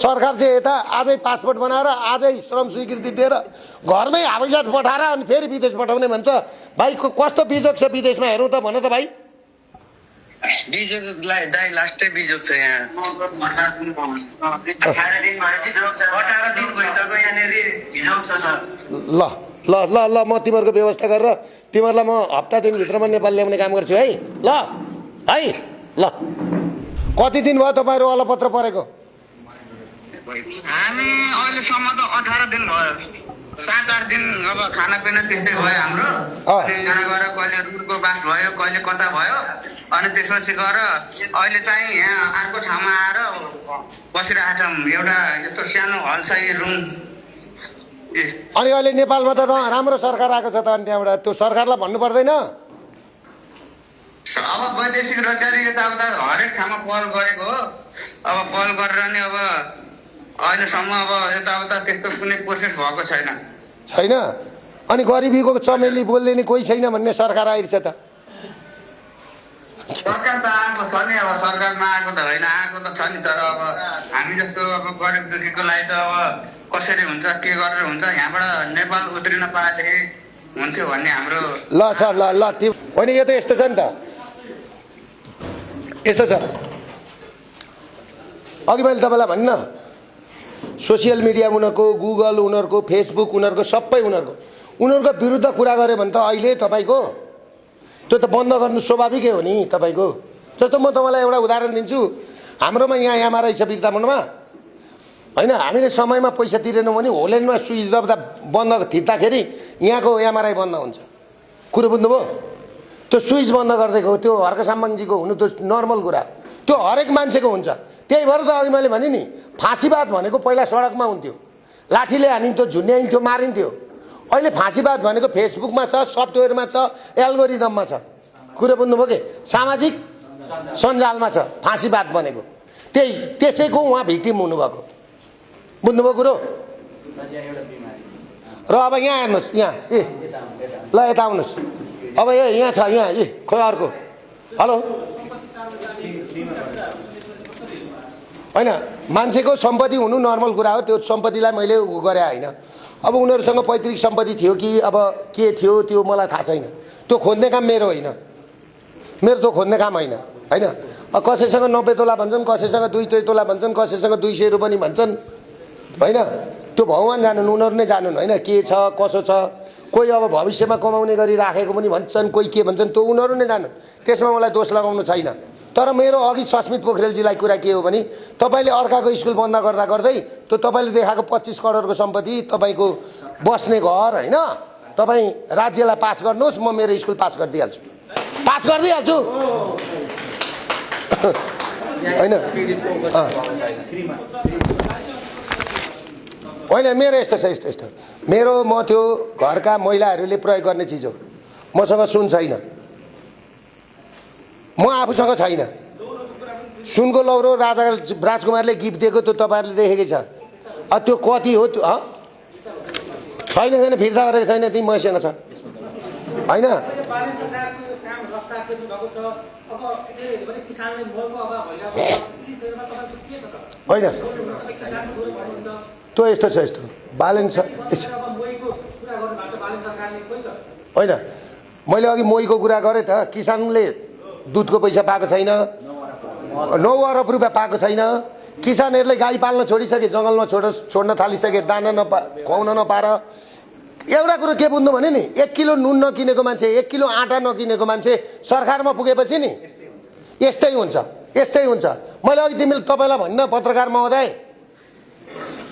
सरकार चाहिँ यता आजै पासपोर्ट बनाएर आजै श्रम स्वीकृति दिएर घरमै हवाईजहाज पठाएर अनि फेरि विदेश पठाउने भन्छ। भाइ कस्तो बिजोग छ विदेशमा हेरौँ त भन त भाइ। बिजोगलाई दाइ लास्टै बिजोग छ यहाँ। 18 दिन भइसक्यो यहाँनिर बिजोग छ सर। ल ल ल ल म तिमीहरूको व्यवस्था गरेर तिमीहरूलाई म हप्ता दिनभित्रमा नेपाल ल्याउने काम गर्छु है। ल है ल कति दिन भयो तपाईँहरू अलपत्र परेको? हामी अहिलेसम्म त 18 दिन भयो। 7-8 दिन अब खानापिना त्यस्तै भयो हाम्रो। अनि यहाँ गएर कहिले रुटको बास भयो कहिले कता भयो अनि त्यसपछि गएर अहिले चाहिँ यहाँ अर्को ठाउँमा आएर बसिरहेको छौँ। एउटा यस्तो सानो हल छ यो रुम। अनि अहिले नेपालमा त राम्रो सरकार आएको छ त अनि त्यहाँबाट त्यो सरकारलाई भन्नु पर्दैन? अब वैदेशिक रोजगारी यताउता हरेक ठाउँमा पहल गरेको हो। अब पहल गरेर नि अब अहिलेसम्म अब यताउता त्यस्तो कुनै प्रोसेस भएको छैन। छैन? अनि गरिबीको चमेली बोल्ने नि कोही छैन भन्ने सरकार आइरहेछ त। सरकार त आएको छ नि। अब सरकार नआएको त होइन, आएको त छ नि। तर अब हामी जस्तो अब गरिब दुखीको लागि त अब कसरी हुन्छ के गरेर हुन्छ यहाँबाट नेपाल उत्रिन पाएदेखि हुन्थ्यो भन्ने हाम्रो ल छ ल ल त्यो होइन यो त यस्तो छ नि त। यस्तो छ अघि मैले तपाईँलाई भन्न सोसियल मिडिया उनीहरूको गुगल उनीहरूको फेसबुक उनीहरूको सबै उनीहरूको विरुद्ध कुरा गऱ्यो भने त अहिले तपाईँको त्यो त बन्द गर्नु स्वाभाविकै हो नि तपाईँको। जस्तो म तपाईँलाई एउटा उदाहरण दिन्छु। हाम्रोमा यहाँ यामा रहेछ बिर्तामोडमा होइन, हामीले समयमा पैसा तिरेनौँ भने होल्यान्डमा स्विच दब्दा बन्द थिच्दाखेरि यहाँको एमआरआई बन्द हुन्छ। कुरो बुझ्नुभयो? त्यो स्विच बन्द गरिदिएको त्यो हर्क साम्बाङजीको हुनु त्यो नर्मल कुरा, त्यो हरेक मान्छेको हुन्छ। त्यही भएर त अघि मैले भने नि फाँसीवाद भनेको पहिला सडकमा हुन्थ्यो, लाठीले हानिन्थ्यो, झुन्ड्याइन्थ्यो, मारिन्थ्यो। अहिले फाँसीवाद भनेको फेसबुकमा छ, सफ्टवेयरमा छ, एल्गोरिदममा छ। कुरो बुझ्नुभयो कि? सामाजिक सञ्जालमा छ फाँसीवाद भनेको। त्यसैको उहाँ भिक्टिम हुनुभएको। बुझ्नुभयो कुरो? र अब यहाँ हेर्नुहोस्, यहाँ ल यता आउनुहोस्। अब यहाँ छ, यहाँ खोइ अर्को। हेलो होइन, मान्छेको सम्पत्ति हुनु नर्मल कुरा हो। त्यो सम्पत्तिलाई मैले गरे होइन। अब उनीहरूसँग पैतृक सम्पत्ति थियो कि अब के थियो त्यो मलाई थाहा छैन। त्यो खोज्ने काम मेरो होइन, मेरो त्यो खोज्ने काम होइन होइन। कसैसँग 90 तोला भन्छन्, कसैसँग 2 तोला भन्छन्, कसैसँग 200 रुपियाँ पनि भन्छन् होइन। त्यो भगवान् जानुन्, उनीहरू नै जानुन् होइन के छ कसो छ। कोही अब भविष्यमा कमाउने गरी राखेको पनि भन्छन्, कोही के भन्छन्, त्यो उनीहरू नै जानुन्। त्यसमा मलाई दोष लगाउनु छैन। तर मेरो अघि सस्मित पोखरेलजीलाई कुरा के हो भने तपाईँले अर्काको स्कुल बन्द गर्दा गर्दै त्यो तपाईँले देखाएको 25 करोडको सम्पत्ति तपाईँको बस्ने घर होइन, तपाईँ राज्यलाई पास गर्नुहोस्, म मेरो स्कुल पास गरिदिइहाल्छु, पास गरिदिइहाल्छु होइन। होइन मेरो यस्तो छ, यस्तो मेरो म त्यो घरका महिलाहरूले प्रयोग गर्ने चिज हो। मसँग सुन छैन, म आफूसँग छैन। सुनको लौरो राजकुमारले गिफ्ट दिएको त्यो तपाईँहरूले देखेकै छ। त्यो कति हो त्यो छैन फिर्ता गरेको छैन, त्यही मसँग छ होइन। होइन त्यो यस्तो छ, यस्तो ब्यालेन्स छ होइन। मैले अघि मोहीको कुरा गरेँ त, किसानले दुधको पैसा पाएको छैन, 9 अरब रुपियाँ पाएको छैन। किसानहरूले गाई पाल्न छोडिसके, जङ्गलमा छोड्न थालिसके, दाना खुवाउन नपाएर। एउटा कुरो के बुझ्नु भने नि 1 किलो नुन नकिनेको मान्छे, 1 किलो आँटा नकिनेको मान्छे सरकारमा पुगेपछि नि यस्तै हुन्छ, यस्तै हुन्छ। मैले अघि तपाईँलाई भन्न पत्रकार महोदय,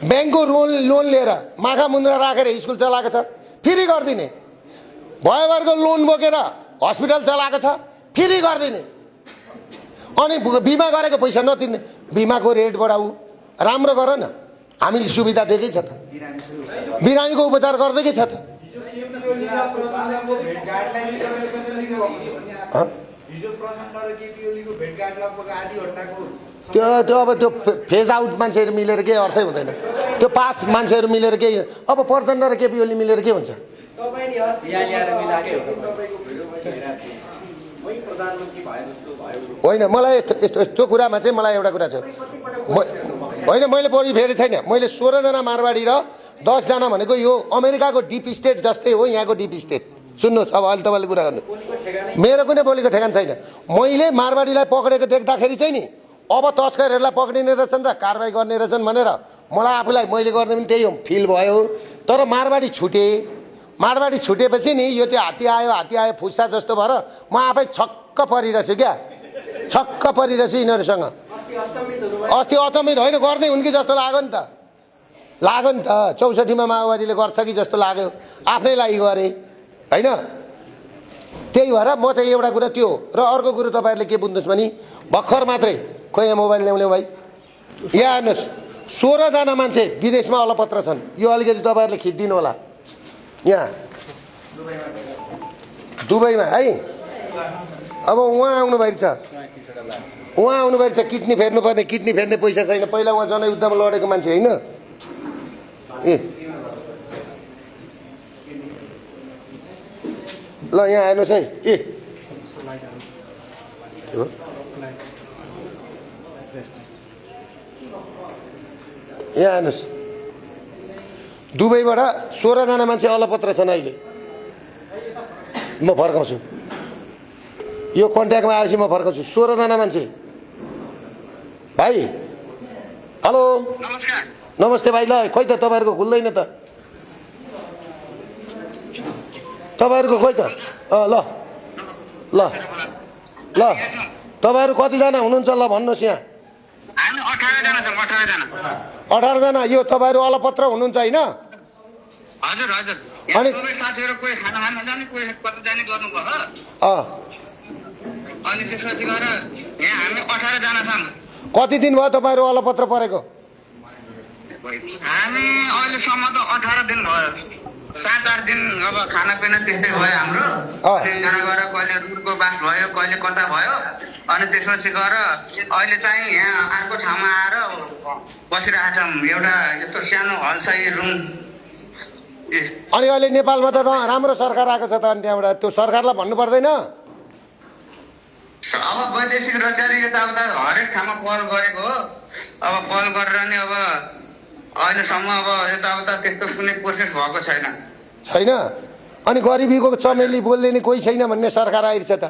ब्याङ्कको लोन लिएर माखा मुन्द्रा राखेर स्कुल चलाएको छ, फ्री गरिदिने। भयभरको लोन बोकेर हस्पिटल चलाएको छ, फ्री गरिदिने। अनि बिमा गरेको पैसा नतिर्ने, बिमाको रेट बढाऊ, राम्रो गर न। हामीले सुविधा दिएकै छ त, बिरामीको उपचार गर्दैकै छ त। त्यो अब त्यो फेज आउट मान्छेहरू मिलेर केही अर्थै हुँदैन। त्यो पास मान्छेहरू मिलेर केही, अब प्रचण्ड र केपी ओली मिलेर के हुन्छ? होइन मलाई यस्तो कुरामा चाहिँ मलाई एउटा कुरा छ, होइन मैले बढी भेटेको छैन। मैले 16 जना मारवाडी र 10 जना भनेको यो अमेरिकाको डिप स्टेट जस्तै हो यहाँको डिप स्टेट। सुन्नुहोस् अब अहिले तपाईँले कुरा गर्नु, मेरो कुनै बोलीको ठेगान छैन। मैले मारवाडीलाई पक्रेको देख्दाखेरि चाहिँ नि अब तस्करहरूलाई पक्रिने रहेछन् र कारवाही गर्ने रहेछन् भनेर मलाई आफूलाई मैले गर्ने पनि त्यही हो फिल भयो। तर मारवाडी छुटेपछि नि यो चाहिँ हात्ती आयो फुस्सा जस्तो भएर म आफै छक्क परिरहेछु क्या, छक्क परिरहेछु यिनीहरूसँग। अस्ति अचम्मित होइन गर्दै हुन् कि जस्तो लाग्यो नि त 64मा माओवादीले गर्छ कि जस्तो लाग्यो, आफ्नै लागि गरे होइन। त्यही भएर म चाहिँ एउटा कुरा त्यो र अर्को कुरो तपाईँहरूले के बुझ्नुहोस् भने भर्खर मात्रै खोइ यहाँ मोबाइल ल्याउने भाइ यहाँ हेर्नुहोस् 16 जना मान्छे विदेशमा अलपत्र छन्। यो अलिकति तपाईँहरूले खिचिदिनु होला यहाँ दुबईमा है। अब उहाँ आउनुभएको छ किडनी फेर्नुपर्ने, किडनी फेर्ने पैसा छैन। पहिला उहाँ जनयुद्धमा लडेको मान्छे होइन ए। ल यहाँ हेर्नुहोस् है ए, यहाँ हेर्नुहोस् दुबईबाट 16 जना मान्छे अलपत्र छन् अहिले। म फर्काउँछु यो कन्ट्याक्टमा आएपछि म फर्काउँछु 16 जना मान्छे। भाइ हेलो नमस्ते भाइ। ल खोइ त तपाईँहरूको खुल्दैन त, तपाईँहरूको खोइ त ल ल ल तपाईँहरू कतिजना हुनुहुन्छ ल भन्नुहोस् यहाँ। 18 जना। यो तपाईँहरू अलपत्र हुनुहुन्छ होइन? हजुर हजुर। अनि साथीहरू कोही खाना खान जाने, कोही कता जाने गर्नुभयो। अनि त्यसपछि गएर यहाँ हामी 18 जना छौँ। कति दिन भयो तपाईँहरू अलपत्र परेको? हामी अहिलेसम्म त 18 दिन भयो। 7-8 दिन अब खानापिना त्यस्तै भयो हाम्रो। अनि यहाँ गएर कहिले रुटको बास भयो, कहिले कता भयो। अनि त्यसपछि गएर अहिले चाहिँ यहाँ अर्को ठाउँमा आएर बसिरहेका छौँ। एउटा यस्तो सानो हल छ यो रुम। अनि अहिले नेपालमा त राम्रो सरकार आएको छ त, अनि त्यहाँबाट त्यो सरकारलाई भन्नु पर्दैन? अब वैदेशिक रोजगारी यताउता हरेक ठाउँमा पहल गरेको हो। अब पहल गरेर नि अब अहिलेसम्म अब यताउता त्यस्तो कुनै प्रोसेस भएको छैन। अनि गरिबीको चमेली बोल्ने नि कोही छैन भन्ने सरकार आइरहेछ त।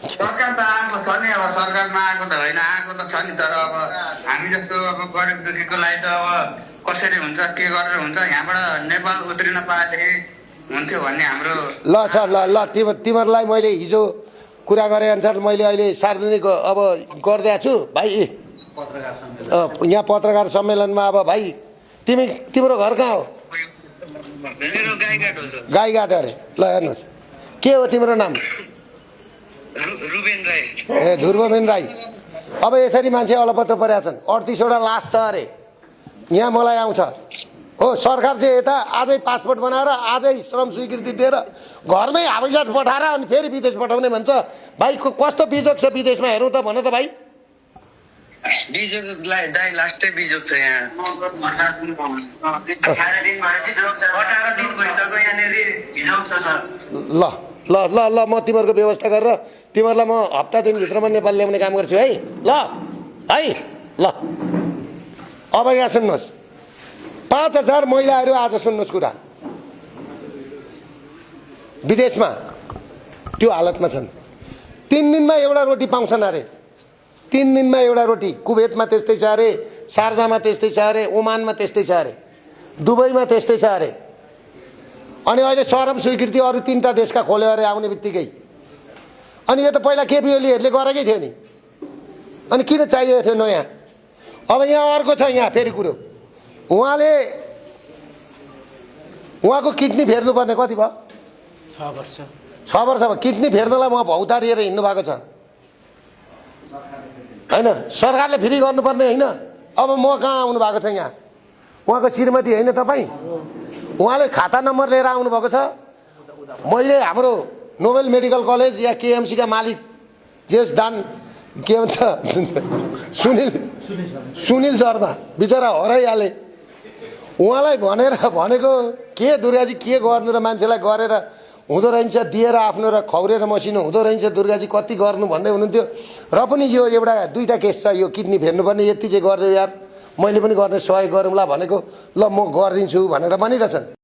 सरकार त आएको छ नि, अब सरकार नआएको त होइन, आएको त छ नि। तर अब हामी जस्तो अब गरिब दुखीको लागि त अब कसरी हुन्छ, के गरेर हुन्छ, यहाँबाट नेपाल उत्रिन पाएदेखि हुन्थ्यो भन्ने हाम्रो। ल तिमीहरूलाई मैले हिजो कुरा गरे अनुसार मैले अहिले सार्वजनिक अब गरिदिएको छु भाइ। यहाँ पत्रकार सम्मेलनमा अब भाइ तिम्रो घर कहाँ हो? गाईघाट अरे। ल हेर्नुहोस् के हो तिम्रो नाम? ए ध्रुवबेन राई। अब यसरी मान्छे अलपत्र परेका छन्। 38वटा लास छ अरे यहाँ। मलाई आउँछ हो सरकार चाहिँ यता आजै पासपोर्ट बनाएर आजै श्रम स्वीकृति दिएर घरमै हवाईजहाज पठाएर अनि फेरि विदेश पठाउने भन्छ। भाइ कस्तो बिजोग छ विदेशमा हेरौँ त भन त भाइ। बिजोगलाई दाइ लास्टै बिजोग छ यहाँ। 18 दिन भइसक्यो यहाँनिर बिजोग छ। ल ल ल ल म तिमीहरूको व्यवस्था गरेर तिमीहरूलाई म हप्ता दिनभित्रमा नेपाल ल्याउने काम गर्छु है। ल है ल। अब यहाँ सुन्नुहोस् 5000 महिलाहरू आज सुन्नुहोस् कुरा विदेशमा त्यो हालतमा छन्। 3 दिनमा एउटा रोटी पाउँछन् अरे। 3 दिनमा एउटा रोटी। कुवेतमा त्यस्तै छ अरे, शारजामा त्यस्तै छ अरे, ओमानमा त्यस्तै छ अरे, दुबईमा त्यस्तै छ अरे। अनि अहिले श्रम स्वीकृति अरू 3टा देशका खोल्यो अरे आउने बित्तिकै। अनि यो त पहिला केपी ओलीहरूले गरेकै थियो नि, अनि किन चाहिएको थियो नयाँ? अब यहाँ अर्को छ। यहाँ फेरि कुरो उहाँको किडनी फेर्नुपर्ने कति भयो? 6 वर्ष भयो। किडनी फेर्नलाई उहाँ भौतारिएर हिँड्नु भएको छ होइन? सरकारले फ्री गर्नुपर्ने होइन? अब म कहाँ आउनु भएको छ यहाँ? उहाँको श्रीमती होइन तपाईँ? उहाँले खाता नम्बर लिएर आउनुभएको छ। मैले हाम्रो नोबेल मेडिकल कलेज या केएमसीका मालिक जेस दान के भन्छ सुनिल शर्मा बिचरा हराइहाले। उहाँलाई भनेको के दुर्गाजी के गर्नु र मान्छेलाई गरेर हुँदो रहन्छ दिएर आफ्नो र खौरेर मसिनो हुँदो रहन्छ दुर्गाजी कति गर्नु भन्दै हुनुहुन्थ्यो र पनि यो एउटा दुईटा केस छ यो किडनी फेर्नुपर्ने यति चाहिँ गरिदेऊ यार मैले पनि गर्ने सहयोग गरौँला भनेको ल म गरिदिन्छु भनेर भनिरहेछन्